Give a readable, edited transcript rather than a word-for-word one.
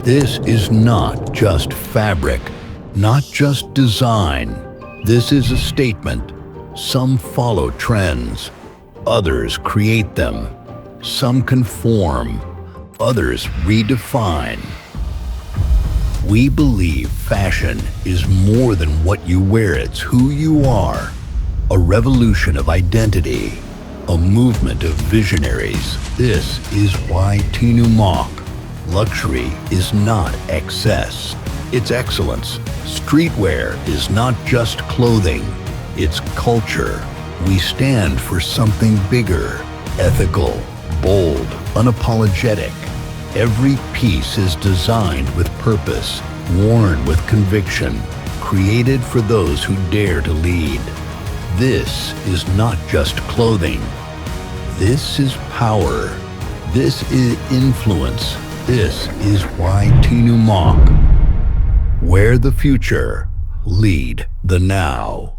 This is not just fabric, not just design. This is a statement. Some follow trends, others create them. Some conform, others redefine. We believe fashion is more than what you wear, it's who you are. A revolution of identity, a movement of visionaries. This is why Ytinu Moc. Luxury is not excess, it's excellence. Streetwear is not just clothing, it's culture. We stand for something bigger, ethical, bold, unapologetic. Every piece is designed with purpose, worn with conviction, created for those who dare to lead. This is not just clothing. This is power. This is influence. This is why Ytinu Moc. Wear the future, lead the now.